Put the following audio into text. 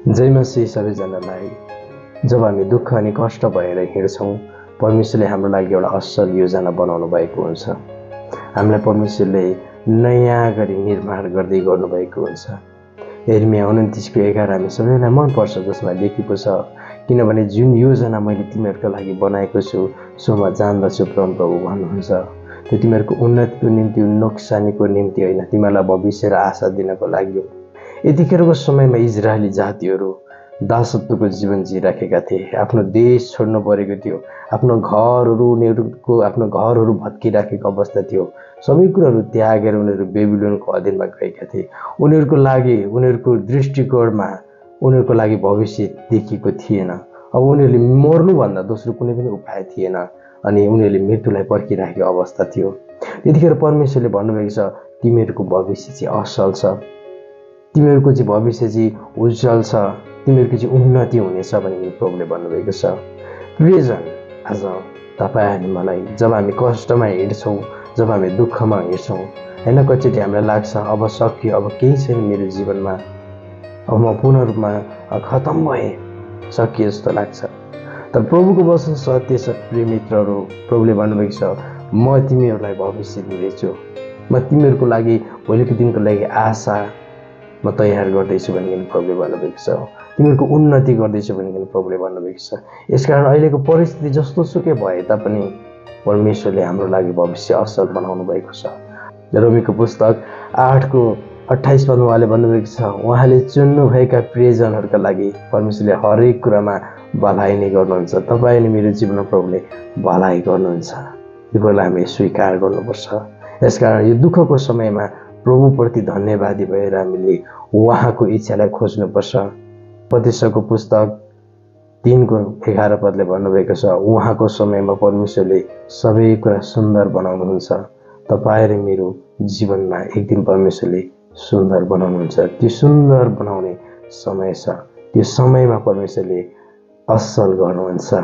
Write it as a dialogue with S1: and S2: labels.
S1: जय मसीह सबैजनालाई। जब हामी दुःख अनि कष्ट भएर हिँड्छौँ, परमेश्वरले हाम्रो लागि एउटा असल योजना बनाउनु भएको हुन्छ। हामीलाई परमेश्वरले नयाँ गरी निर्माण गर्दै गर्नुभएको हुन्छ। यिर्मया 29:11 हामी सबैलाई मनपर्छ, जसमा लेखेको छ, किनभने जुन योजना मैले तिमीहरूको लागि बनाएको छु सो म जान्दछु, परमप्रभु भन्नुहुन्छ। त्यो तिमीहरूको उन्नतिको निम्ति, नोक्सानीको निम्ति होइन, तिमीहरूलाई भविष्य र आशा दिनको लागि हो। यतिखेरको समयमा इजरायली जातिहरू दासत्वको जीवन जिराखेका थिए। आफ्नो देश छोड्नु परेको थियो। आफ्नो घरहरू भत्किराखेको अवस्था थियो। सबै कुराहरू त्यागेर उनीहरू बेबिलोनको अधीनमा गएका थिए। उनीहरूको लागि, उनीहरूको दृष्टिकोणमा उनीहरूको लागि भविष्य देखिएको थिएन। अब उनीहरूले मर्नुभन्दा दोस्रो कुनै पनि उपाय थिएन अनि उनीहरूले मृत्युलाई पर्खिराखेको अवस्था थियो। त्यतिखेर परमेश्वरले भन्नुभएको छ, तिमीहरूको भविष्य चाहिँ असल छ, तिमीहरूको चाहिँ भविष्य चाहिँ उज्जवल छ, तिमीहरूको चाहिँ उन्नति हुनेछ भन्ने प्रभुले भन्नुभएको छ। प्रियजन, आज तपाईँ अनि मलाई जब हामी कष्टमा हिँड्छौँ, जब हामी दुःखमा हिँड्छौँ, होइन, कतिचोटि हामीलाई लाग्छ अब सकियो, अब केही छैन मेरो जीवनमा, अब म पूर्ण रूपमा खतम भएँ, सकियो जस्तो लाग्छ। तर प्रभुको वचन सत्य छ। प्रिय मित्रहरू, प्रभुले भन्नुभएको छ, म तिमीहरूलाई भविष्य दिँदैछु, म तिमीहरूको लागि भोलिको दिनको लागि आशा म तयार गर्दैछु भनिकन प्रभुले भन्नुभएको छ। तिमीहरूको उन्नति गर्दैछु भनिकन प्रभुले भन्नुभएको छ। यसकारण अहिलेको परिस्थिति जस्तो सुकै भए तापनि परमेश्वरले हाम्रो लागि भविष्य असल बनाउनु भएको छ। रोमीको पुस्तक 8:28 उहाँले भन्नुभएको छ, उहाँले चुन्नुभएका प्रियजनहरूका लागि परमेश्वरले हरेक कुरामा भलाइ नै गर्नुहुन्छ। तपाईँ अनि मेरो जीवनमा प्रभुले भलाइ गर्नुहुन्छ। यो कुरालाई हामीले स्वीकार गर्नुपर्छ। यसकारण यो दुःखको समयमा प्रभुप्रति धन्यवादी भएर हामीले उहाँको इच्छालाई खोज्नुपर्छ। उपदेशको पुस्तक 3:11 भन्नुभएको छ, उहाँको समयमा परमेश्वरले सबै कुरा सुन्दर बनाउनुहुन्छ। तपाईँ र मेरो जीवनमा एक दिन परमेश्वरले सुन्दर बनाउनुहुन्छ। त्यो सुन्दर बनाउने समय छ। त्यो समयमा परमेश्वरले असल गर्नुहुन्छ।